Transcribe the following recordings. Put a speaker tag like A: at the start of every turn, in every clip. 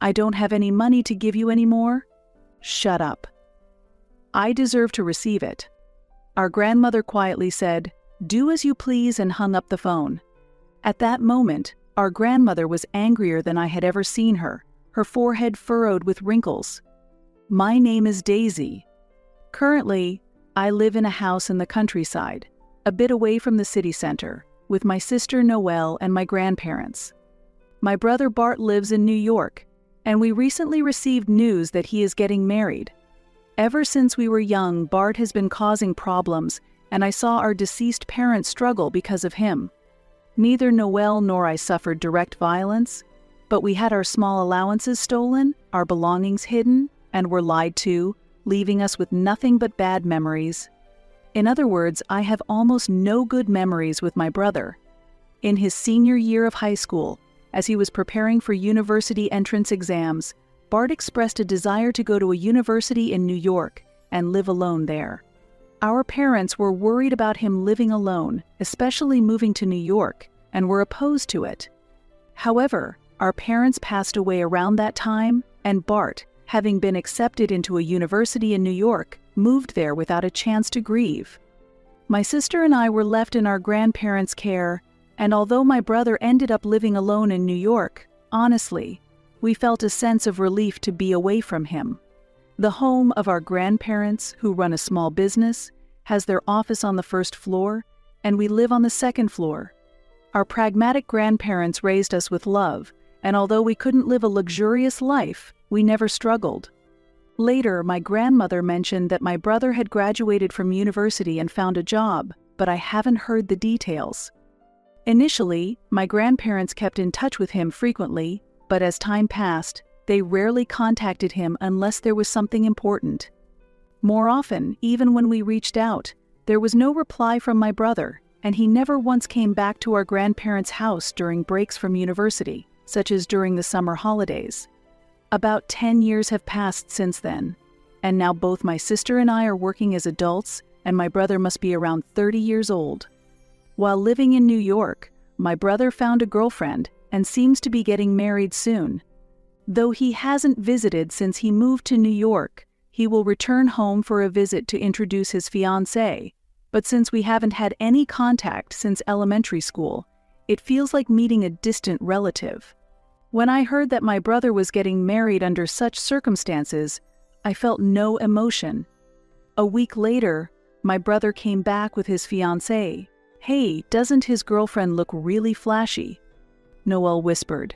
A: I don't have any money to give you anymore? Shut up. I deserve to receive it. Our grandmother quietly said, "Do as you please," and hung up the phone. At that moment, our grandmother was angrier than I had ever seen her, her forehead furrowed with wrinkles. My name is Daisy. Currently, I live in a house in the countryside, a bit away from the city center, with my sister Noelle and my grandparents. My brother Bart lives in New York, and we recently received news that he is getting married. Ever since we were young, Bart has been causing problems, and I saw our deceased parents struggle because of him. Neither Noelle nor I suffered direct violence, but we had our small allowances stolen, our belongings hidden, and were lied to, leaving us with nothing but bad memories. In other words, I have almost no good memories with my brother. In his senior year of high school, as he was preparing for university entrance exams, Bart expressed a desire to go to a university in New York and live alone there. Our parents were worried about him living alone, especially moving to New York, and were opposed to it. However, our parents passed away around that time, and Bart, having been accepted into a university in New York, moved there without a chance to grieve. My sister and I were left in our grandparents' care, and although my brother ended up living alone in New York, honestly, we felt a sense of relief to be away from him. The home of our grandparents, who run a small business, has their office on the first floor, and we live on the second floor. Our pragmatic grandparents raised us with love, and although we couldn't live a luxurious life, we never struggled. Later, my grandmother mentioned that my brother had graduated from university and found a job, but I haven't heard the details. Initially, my grandparents kept in touch with him frequently, but as time passed, they rarely contacted him unless there was something important. More often, even when we reached out, there was no reply from my brother, and he never once came back to our grandparents' house during breaks from university, such as during the summer holidays. About 10 years have passed since then, and now both my sister and I are working as adults, and my brother must be around 30 years old. While living in New York, my brother found a girlfriend and seems to be getting married soon. Though he hasn't visited since he moved to New York, he will return home for a visit to introduce his fiancée, but since we haven't had any contact since elementary school, it feels like meeting a distant relative. When I heard that my brother was getting married under such circumstances, I felt no emotion. A week later, my brother came back with his fiancée. "Hey, doesn't his girlfriend look really flashy?" Noelle whispered.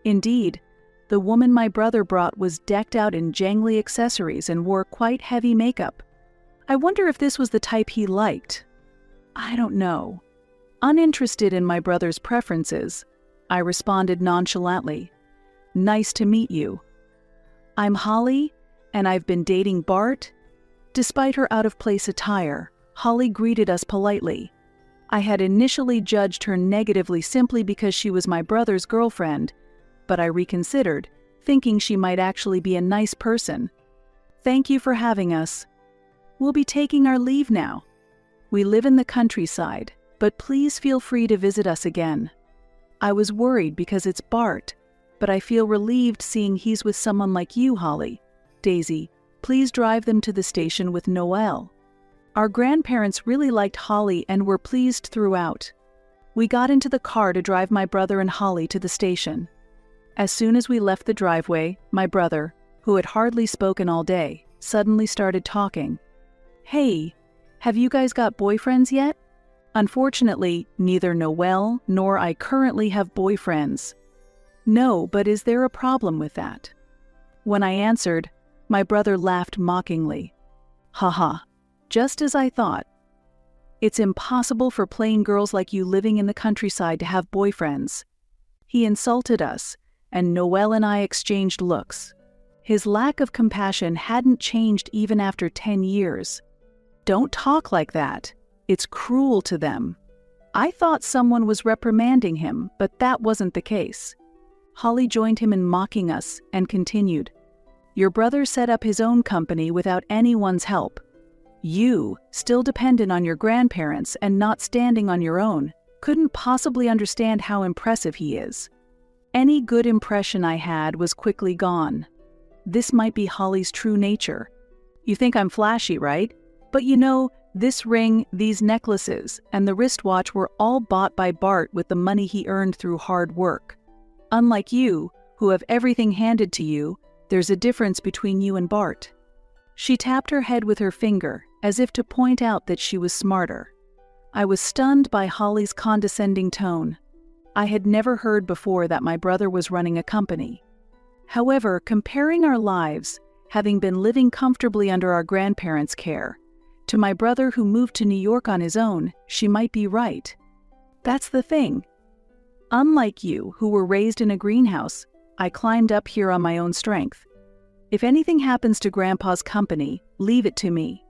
A: Indeed, the woman my brother brought was decked out in jangly accessories and wore quite heavy makeup. I wonder if this was the type he liked. I don't know. Uninterested in my brother's preferences, I responded nonchalantly, "Nice to meet you. I'm Holly, and I've been dating Bart." Despite her out-of-place attire, Holly greeted us politely. I had initially judged her negatively simply because she was my brother's girlfriend, but I reconsidered, thinking she might actually be a nice person. "Thank you for having us. We'll be taking our leave now. We live in the countryside, but please feel free to visit us again." I was worried because it's Bart, but I feel relieved seeing he's with someone like you, Holly. Daisy, please drive them to the station with Noelle. Our grandparents really liked Holly and were pleased throughout. We got into the car to drive my brother and Holly to the station. As soon as we left the driveway, my brother, who had hardly spoken all day, suddenly started talking. "Hey, have you guys got boyfriends yet?" Unfortunately, neither Noelle nor I currently have boyfriends. "No, but is there a problem with that?" When I answered, my brother laughed mockingly. "Haha, just as I thought. It's impossible for plain girls like you living in the countryside to have boyfriends." He insulted us, and Noelle and I exchanged looks. His lack of compassion hadn't changed even after 10 years. "Don't talk like that. It's cruel to them." I thought someone was reprimanding him, but that wasn't the case. Holly joined him in mocking us and continued, "Your brother set up his own company without anyone's help. You, still dependent on your grandparents and not standing on your own, couldn't possibly understand how impressive he is." Any good impression I had was quickly gone. This might be Holly's true nature. You think I'm flashy, right? But you know, this ring, these necklaces, and the wristwatch were all bought by Bart with the money he earned through hard work. Unlike you, who have everything handed to you, there's a difference between you and Bart. She tapped her head with her finger, as if to point out that she was smarter. I was stunned by Holly's condescending tone. I had never heard before that my brother was running a company. However, comparing our lives, having been living comfortably under our grandparents' care, to my brother who moved to New York on his own, she might be right. That's the thing. Unlike you, who were raised in a greenhouse, I climbed up here on my own strength. If anything happens to Grandpa's company, leave it to me.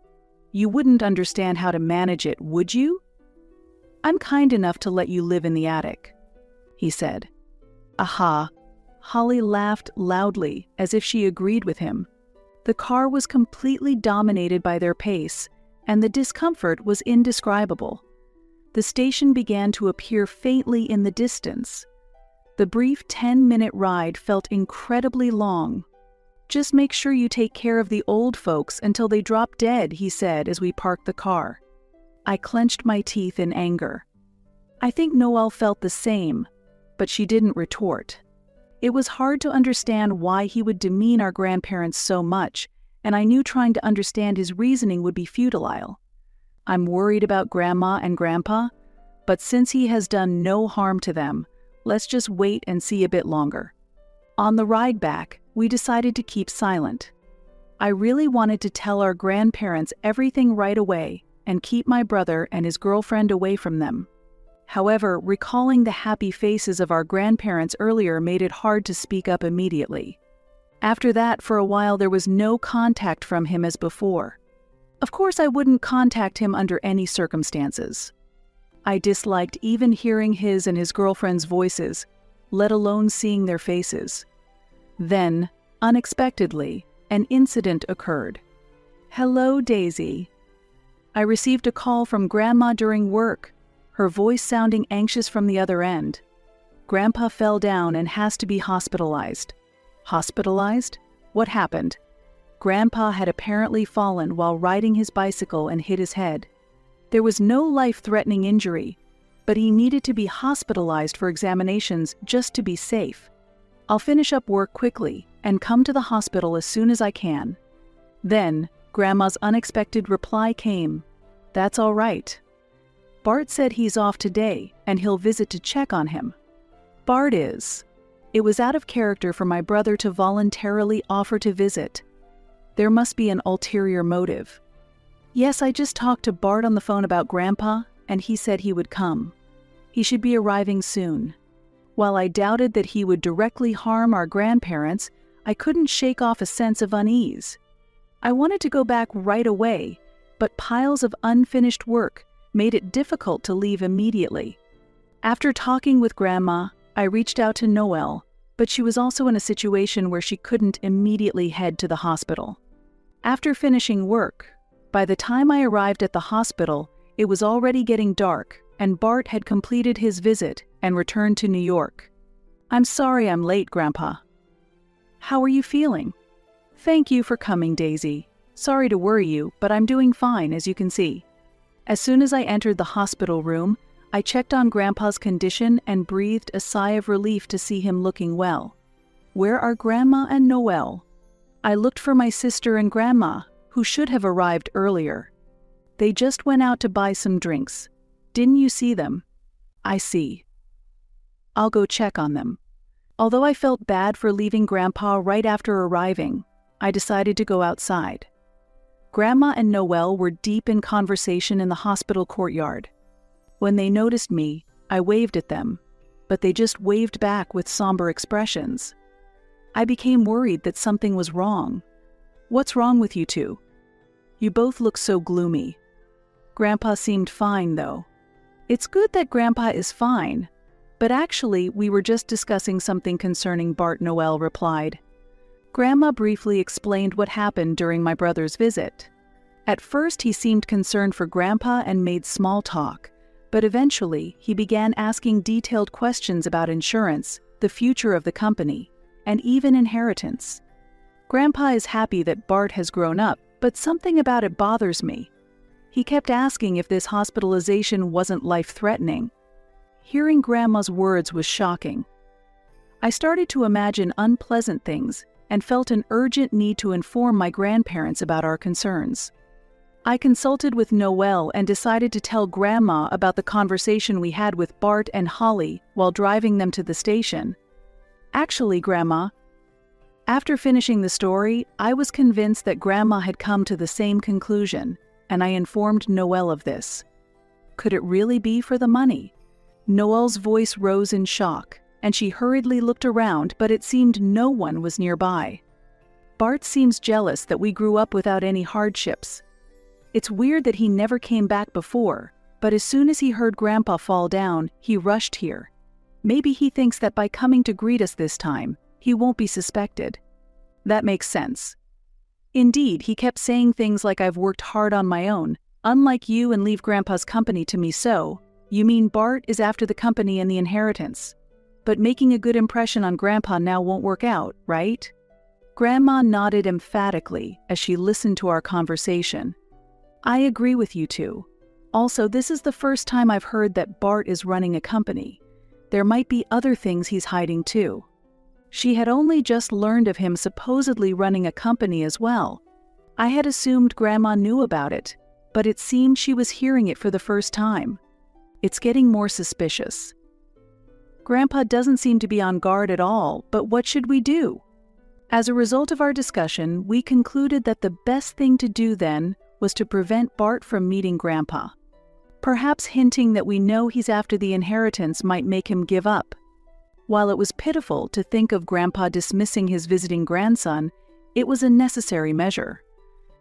A: You wouldn't understand how to manage it, would you? I'm kind enough to let you live in the attic, he said. Aha! Holly laughed loudly, as if she agreed with him. The car was completely dominated by their pace, and the discomfort was indescribable. The station began to appear faintly in the distance. The brief 10-minute ride felt incredibly long. Just make sure you take care of the old folks until they drop dead, he said as we parked the car. I clenched my teeth in anger. I think Noelle felt the same, but she didn't retort. It was hard to understand why he would demean our grandparents so much, and I knew trying to understand his reasoning would be futile. I'm worried about Grandma and Grandpa, but since he has done no harm to them, let's just wait and see a bit longer. On the ride back, we decided to keep silent. I really wanted to tell our grandparents everything right away and keep my brother and his girlfriend away from them. However, recalling the happy faces of our grandparents earlier made it hard to speak up immediately. After that, for a while there was no contact from him as before. Of course, I wouldn't contact him under any circumstances. I disliked even hearing his and his girlfriend's voices, let alone seeing their faces. Then, unexpectedly, an incident occurred. Hello, Daisy. I received a call from Grandma during work, her voice sounding anxious from the other end. Grandpa fell down and has to be hospitalized. Hospitalized? What happened? Grandpa had apparently fallen while riding his bicycle and hit his head. There was no life-threatening injury, but he needed to be hospitalized for examinations just to be safe. I'll finish up work quickly and come to the hospital as soon as I can. Then, Grandma's unexpected reply came. That's all right. Bart said he's off today and he'll visit to check on him. Bart is. It was out of character for my brother to voluntarily offer to visit. There must be an ulterior motive. Yes, I just talked to Bart on the phone about Grandpa, and he said he would come. He should be arriving soon. While I doubted that he would directly harm our grandparents, I couldn't shake off a sense of unease. I wanted to go back right away, but piles of unfinished work made it difficult to leave immediately. After talking with Grandma, I reached out to Noelle, but she was also in a situation where she couldn't immediately head to the hospital. After finishing work, by the time I arrived at the hospital, it was already getting dark, and Bart had completed his visit and returned to New York. I'm sorry I'm late, Grandpa. How are you feeling? Thank you for coming, Daisy. Sorry to worry you, but I'm doing fine, as you can see. As soon as I entered the hospital room, I checked on Grandpa's condition and breathed a sigh of relief to see him looking well. Where are Grandma and Noelle? I looked for my sister and Grandma, who should have arrived earlier. They just went out to buy some drinks. Didn't you see them? I see. I'll go check on them. Although I felt bad for leaving Grandpa right after arriving, I decided to go outside. Grandma and Noelle were deep in conversation in the hospital courtyard. When they noticed me, I waved at them, but they just waved back with somber expressions. I became worried that something was wrong. What's wrong with you two? You both look so gloomy. Grandpa seemed fine, though. It's good that Grandpa is fine, but actually we were just discussing something concerning Bart, Noelle replied. Grandma briefly explained what happened during my brother's visit. At first he seemed concerned for Grandpa and made small talk, but eventually he began asking detailed questions about insurance, the future of the company, and even inheritance. Grandpa is happy that Bart has grown up, but something about it bothers me. He kept asking if this hospitalization wasn't life-threatening. Hearing Grandma's words was shocking. I started to imagine unpleasant things and felt an urgent need to inform my grandparents about our concerns. I consulted with Noelle and decided to tell Grandma about the conversation we had with Bart and Holly while driving them to the station. Actually, Grandma, after finishing the story, I was convinced that Grandma had come to the same conclusion, and I informed Noelle of this. Could it really be for the money? Noelle's voice rose in shock, and she hurriedly looked around, but it seemed no one was nearby. Bart seems jealous that we grew up without any hardships. It's weird that he never came back before, but as soon as he heard Grandpa fall down, he rushed here. Maybe he thinks that by coming to greet us this time, he won't be suspected. That makes sense. Indeed, he kept saying things like I've worked hard on my own, unlike you, and leave Grandpa's company to me. So, you mean Bart is after the company and the inheritance? But making a good impression on Grandpa now won't work out, right? Grandma nodded emphatically as she listened to our conversation. I agree with you two. Also, this is the first time I've heard that Bart is running a company. There might be other things he's hiding too. She had only just learned of him supposedly running a company as well. I had assumed Grandma knew about it, but it seemed she was hearing it for the first time. It's getting more suspicious. Grandpa doesn't seem to be on guard at all, but what should we do? As a result of our discussion, we concluded that the best thing to do then was to prevent Bart from meeting Grandpa. Perhaps hinting that we know he's after the inheritance might make him give up. While it was pitiful to think of Grandpa dismissing his visiting grandson, it was a necessary measure.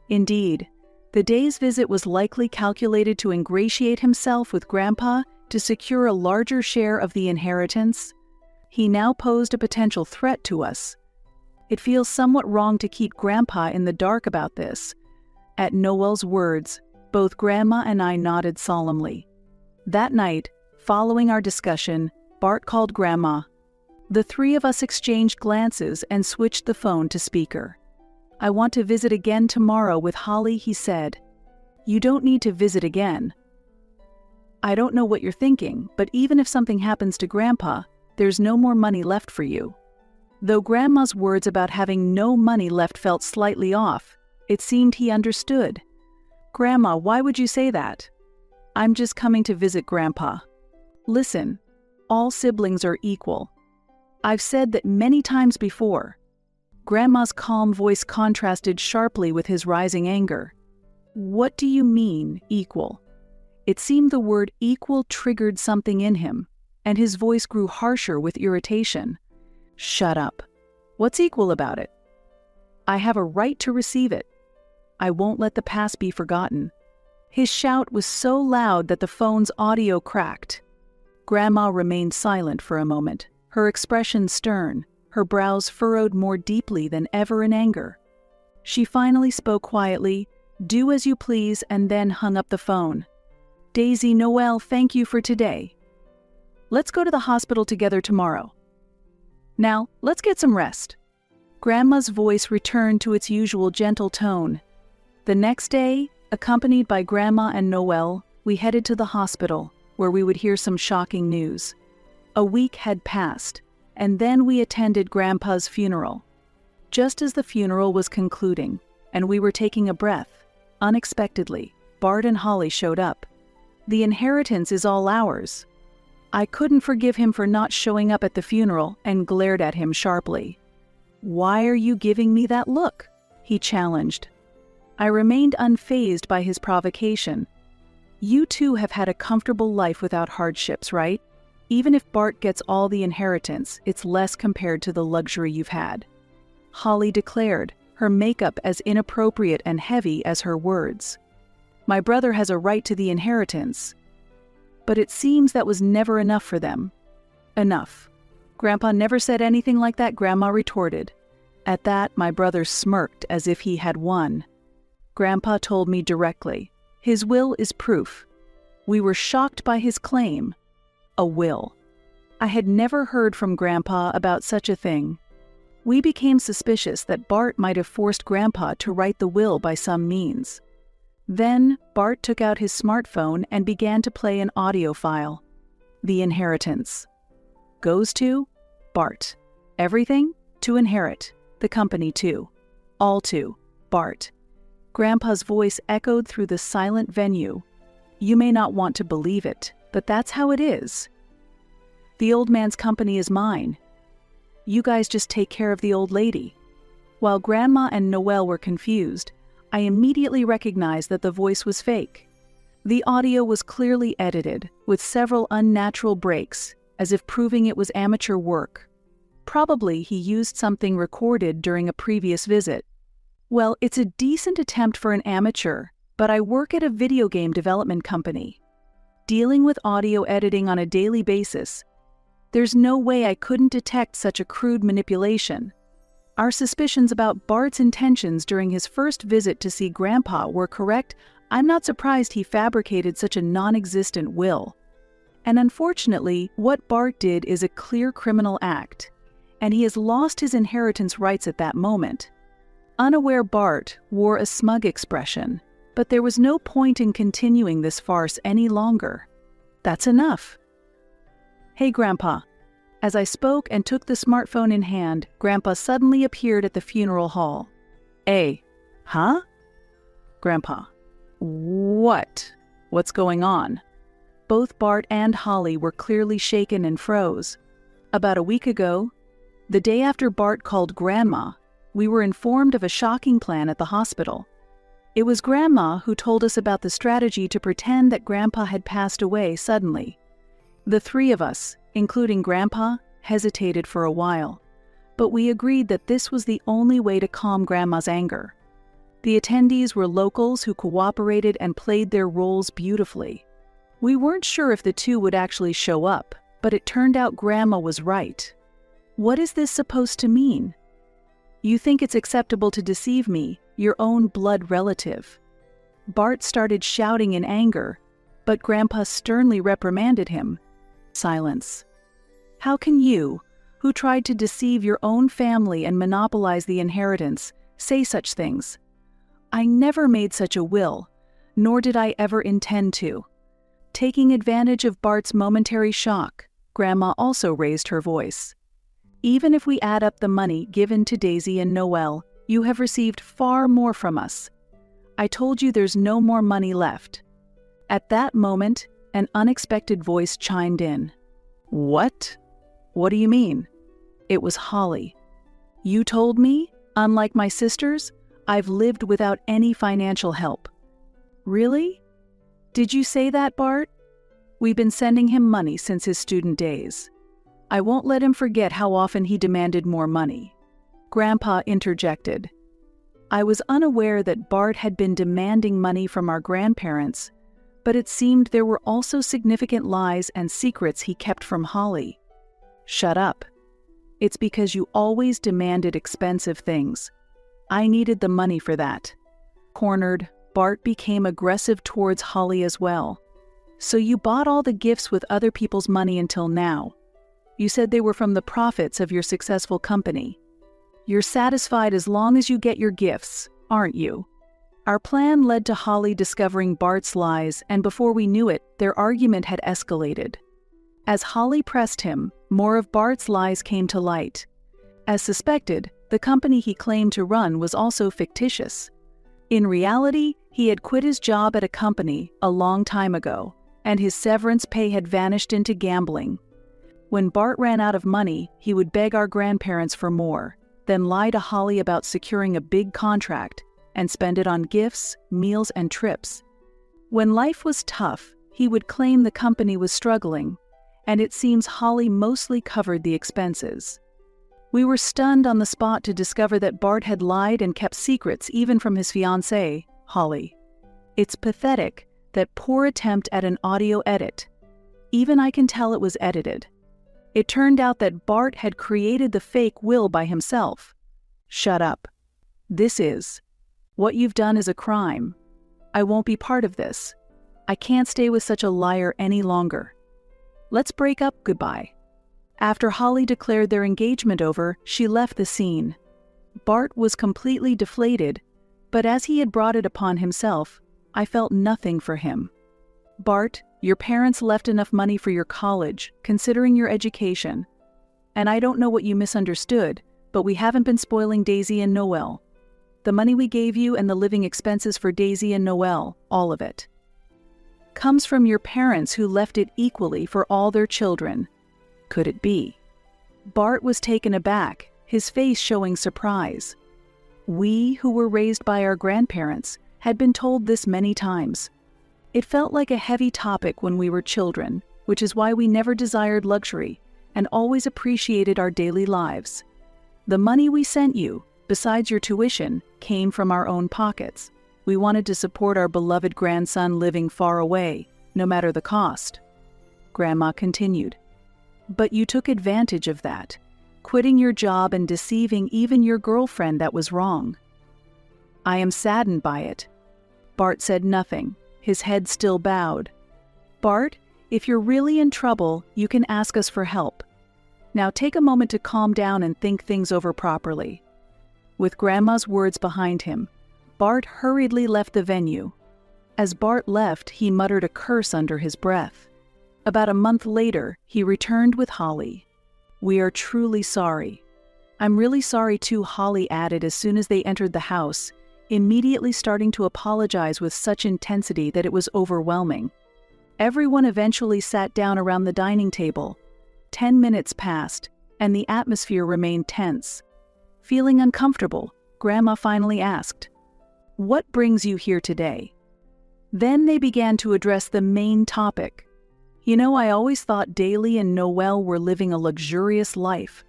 A: Indeed, the day's visit was likely calculated to ingratiate himself with Grandpa to secure a larger share of the inheritance. He now posed a potential threat to us. It feels somewhat wrong to keep Grandpa in the dark about this. At Noelle's words, both Grandma and I nodded solemnly. That night, following our discussion, Bart called Grandma. The three of us exchanged glances and switched the phone to speaker. I want to visit again tomorrow with Holly, he said. You don't need to visit again. I don't know what you're thinking, but even if something happens to Grandpa, there's no more money left for you. Though Grandma's words about having no money left felt slightly off, it seemed he understood. Grandma, why would you say that? I'm just coming to visit Grandpa. Listen, all siblings are equal. I've said that many times before. Grandma's calm voice contrasted sharply with his rising anger. What do you mean, equal? It seemed the word equal triggered something in him, and his voice grew harsher with irritation. Shut up. What's equal about it? I have a right to receive it. I won't let the past be forgotten. His shout was so loud that the phone's audio cracked. Grandma remained silent for a moment, her expression stern, her brows furrowed more deeply than ever in anger. She finally spoke quietly, "Do as you please," and then hung up the phone. Daisy, Noelle, thank you for today. Let's go to the hospital together tomorrow. Now, let's get some rest. Grandma's voice returned to its usual gentle tone. The next day, accompanied by Grandma and Noelle, we headed to the hospital, where we would hear some shocking news. A week had passed, and then we attended Grandpa's funeral. Just as the funeral was concluding, and we were taking a breath, unexpectedly, Bart and Holly showed up. The inheritance is all ours. I couldn't forgive him for not showing up at the funeral and glared at him sharply. Why are you giving me that look? He challenged. I remained unfazed by his provocation. You two have had a comfortable life without hardships, right? Even if Bart gets all the inheritance, it's less compared to the luxury you've had. Holly declared, her makeup as inappropriate and heavy as her words. My brother has a right to the inheritance. But it seems that was never enough for them. Enough. Grandpa never said anything like that, Grandma retorted. At that, my brother smirked as if he had won. Grandpa told me directly, his will is proof. We were shocked by his claim. A will. I had never heard from Grandpa about such a thing. We became suspicious that Bart might have forced Grandpa to write the will by some means. Then, Bart took out his smartphone and began to play an audio file. The inheritance. Goes to Bart. Everything to inherit. The company too. All to Bart. Grandpa's voice echoed through the silent venue. You may not want to believe it, but that's how it is. The old man's company is mine. You guys just take care of the old lady. While Grandma and Noelle were confused, I immediately recognized that the voice was fake. The audio was clearly edited, with several unnatural breaks, as if proving it was amateur work. Probably he used something recorded during a previous visit. Well, it's a decent attempt for an amateur, but I work at a video game development company. Dealing with audio editing on a daily basis, there's no way I couldn't detect such a crude manipulation. Our suspicions about Bart's intentions during his first visit to see Grandpa were correct. I'm not surprised he fabricated such a non-existent will. And unfortunately, what Bart did is a clear criminal act, and he has lost his inheritance rights at that moment. Unaware Bart wore a smug expression, but there was no point in continuing this farce any longer. That's enough. Hey, Grandpa. As I spoke and took the smartphone in hand, Grandpa suddenly appeared at the funeral hall. Huh? Grandpa. What? What's going on? Both Bart and Holly were clearly shaken and froze. About a week ago, the day after Bart called Grandma, we were informed of a shocking plan at the hospital. It was Grandma who told us about the strategy to pretend that Grandpa had passed away suddenly. The three of us, including Grandpa, hesitated for a while, but we agreed that this was the only way to calm Grandma's anger. The attendees were locals who cooperated and played their roles beautifully. We weren't sure if the two would actually show up, but it turned out Grandma was right. What is this supposed to mean? You think it's acceptable to deceive me, your own blood relative? Bart started shouting in anger, but Grandpa sternly reprimanded him. Silence. How can you, who tried to deceive your own family and monopolize the inheritance, say such things? I never made such a will, nor did I ever intend to. Taking advantage of Bart's momentary shock, Grandma also raised her voice. Even if we add up the money given to Daisy and Noelle, you have received far more from us. I told you there's no more money left. At that moment, an unexpected voice chimed in. What? What do you mean? It was Holly. You told me, unlike my sisters, I've lived without any financial help. Really? Did you say that, Bart? We've been sending him money since his student days. I won't let him forget how often he demanded more money. Grandpa interjected. I was unaware that Bart had been demanding money from our grandparents, but it seemed there were also significant lies and secrets he kept from Holly. Shut up. It's because you always demanded expensive things. I needed the money for that. Cornered, Bart became aggressive towards Holly as well. So you bought all the gifts with other people's money until now. You said they were from the profits of your successful company. You're satisfied as long as you get your gifts, aren't you? Our plan led to Holly discovering Bart's lies, and before we knew it, their argument had escalated. As Holly pressed him, more of Bart's lies came to light. As suspected, the company he claimed to run was also fictitious. In reality, he had quit his job at a company a long time ago, and his severance pay had vanished into gambling. When Bart ran out of money, he would beg our grandparents for more, then lie to Holly about securing a big contract, and spend it on gifts, meals, and trips. When life was tough, he would claim the company was struggling, and it seems Holly mostly covered the expenses. We were stunned on the spot to discover that Bart had lied and kept secrets even from his fiancée, Holly. It's pathetic, that poor attempt at an audio edit. Even I can tell it was edited. It turned out that Bart had created the fake will by himself. Shut up. What you've done is a crime. I won't be part of this. I can't stay with such a liar any longer. Let's break up, goodbye. After Holly declared their engagement over, she left the scene. Bart was completely deflated, but as he had brought it upon himself, I felt nothing for him. Bart, your parents left enough money for your college, considering your education. And I don't know what you misunderstood, but we haven't been spoiling Daisy and Noelle. The money we gave you and the living expenses for Daisy and Noelle, all of it, comes from your parents who left it equally for all their children. Could it be? Bart was taken aback, his face showing surprise. We, who were raised by our grandparents, had been told this many times. It felt like a heavy topic when we were children, which is why we never desired luxury and always appreciated our daily lives. The money we sent you, besides your tuition, came from our own pockets. We wanted to support our beloved grandson living far away, no matter the cost. Grandma continued. But you took advantage of that, quitting your job and deceiving even your girlfriend. That was wrong. I am saddened by it. Bart said nothing, his head still bowed. Bart, if you're really in trouble, you can ask us for help. Now take a moment to calm down and think things over properly. With Grandma's words behind him, Bart hurriedly left the venue. As Bart left, he muttered a curse under his breath. About a month later, he returned with Holly. We are truly sorry. I'm really sorry too, Holly added as soon as they entered the house, immediately starting to apologize with such intensity that it was overwhelming. Everyone eventually sat down around the dining table. 10 minutes passed, and the atmosphere remained tense. Feeling uncomfortable, Grandma finally asked, "What brings you here today?" Then they began to address the main topic. You know, I always thought Daly and Noelle were living a luxurious life.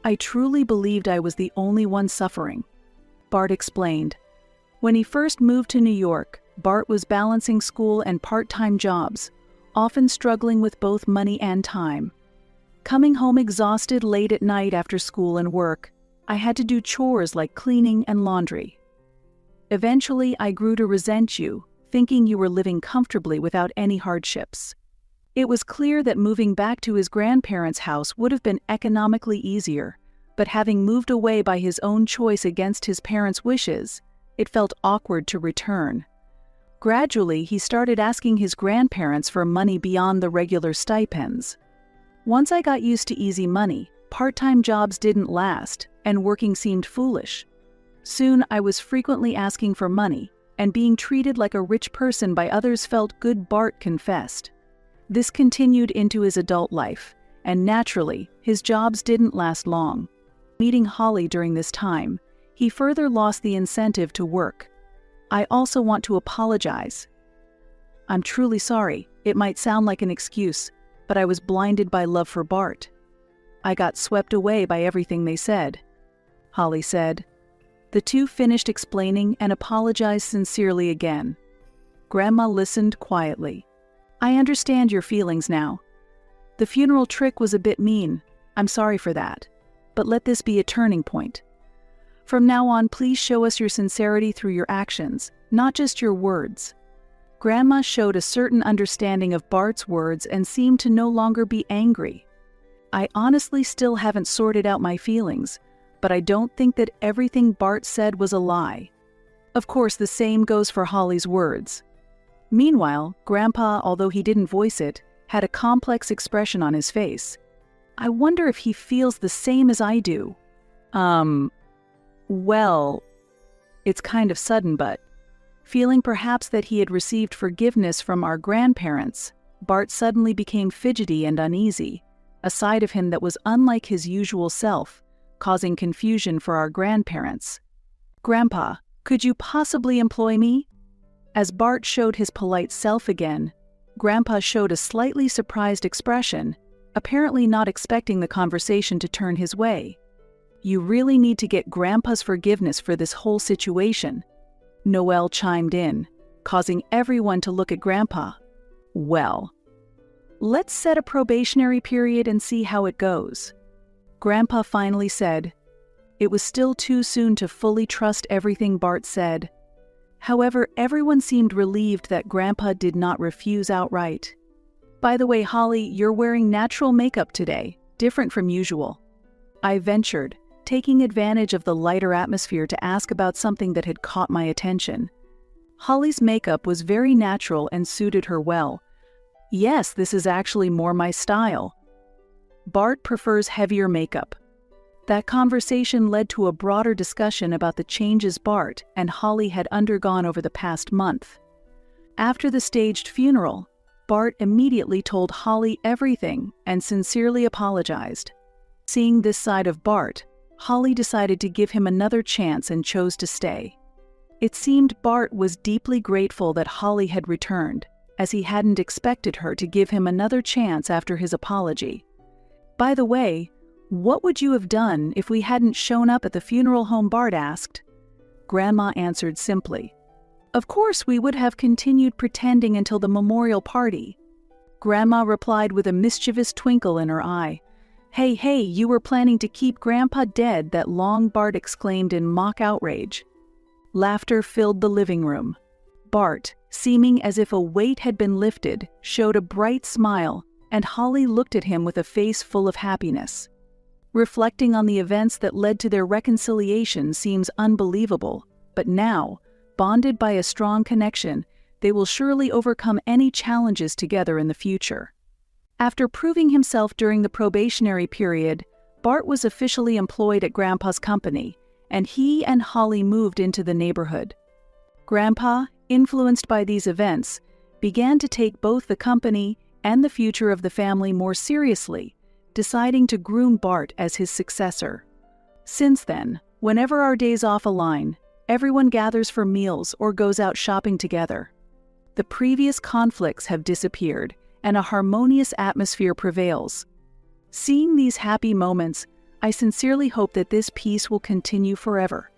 A: I truly believed I was the only one suffering. Bart explained. When he first moved to New York, Bart was balancing school and part-time jobs, often struggling with both money and time. Coming home exhausted late at night after school and work, I had to do chores like cleaning and laundry. Eventually, I grew to resent you, thinking you were living comfortably without any hardships. It was clear that moving back to his grandparents' house would have been economically easier, but having moved away by his own choice against his parents' wishes, it felt awkward to return. Gradually, he started asking his grandparents for money beyond the regular stipends. Once I got used to easy money, part-time jobs didn't last, and working seemed foolish. Soon, I was frequently asking for money, and being treated like a rich person by others felt good, Bart confessed. This continued into his adult life, and naturally, his jobs didn't last long. Meeting Holly during this time, he further lost the incentive to work. I also want to apologize. I'm truly sorry. It might sound like an excuse, but I was blinded by love for Bart. I got swept away by everything they said, Holly said. The two finished explaining and apologized sincerely again. Grandma listened quietly. I understand your feelings now. The funeral trick was a bit mean. I'm sorry for that. But let this be a turning point. From now on, please show us your sincerity through your actions, not just your words. Grandma showed a certain understanding of Bart's words and seemed to no longer be angry. I honestly still haven't sorted out my feelings, but I don't think that everything Bart said was a lie. Of course, the same goes for Holly's words. Meanwhile, Grandpa, although he didn't voice it, had a complex expression on his face. I wonder if he feels the same as I do. Well, it's kind of sudden, but feeling perhaps that he had received forgiveness from our grandparents, Bart suddenly became fidgety and uneasy, a side of him that was unlike his usual self, causing confusion for our grandparents. Grandpa, could you possibly employ me? As Bart showed his polite self again, Grandpa showed a slightly surprised expression, apparently not expecting the conversation to turn his way. You really need to get Grandpa's forgiveness for this whole situation, Noelle chimed in, causing everyone to look at Grandpa. Well, let's set a probationary period and see how it goes. Grandpa finally said. It was still too soon to fully trust everything Bart said. However, everyone seemed relieved that Grandpa did not refuse outright. By the way, Holly, you're wearing natural makeup today. different from usual. I ventured, taking advantage of the lighter atmosphere to ask about something that had caught my attention. Holly's makeup was very natural and suited her well. Yes, this is actually more my style. Bart prefers heavier makeup. That conversation led to a broader discussion about the changes Bart and Holly had undergone over the past month. After the staged funeral, Bart immediately told Holly everything and sincerely apologized. Seeing this side of Bart, Holly decided to give him another chance and chose to stay. It seemed Bart was deeply grateful that Holly had returned, as he hadn't expected her to give him another chance after his apology. By the way, what would you have done if we hadn't shown up at the funeral home? Bart asked. Grandma answered simply, "Of course we would have continued pretending until the memorial party." Grandma replied with a mischievous twinkle in her eye. Hey, you were planning to keep Grandpa dead that long?" Bart exclaimed in mock outrage. Laughter filled the living room. Bart, seeming as if a weight had been lifted, showed a bright smile, and Holly looked at him with a face full of happiness. Reflecting on the events that led to their reconciliation seems unbelievable, but now, bonded by a strong connection, they will surely overcome any challenges together in the future. After proving himself during the probationary period, Bart was officially employed at Grandpa's company, and he and Holly moved into the neighborhood. Grandpa, influenced by these events, began to take both the company and the future of the family more seriously, deciding to groom Bart as his successor. Since then, whenever our days off align, everyone gathers for meals or goes out shopping together. The previous conflicts have disappeared, and a harmonious atmosphere prevails. Seeing these happy moments, I sincerely hope that this peace will continue forever.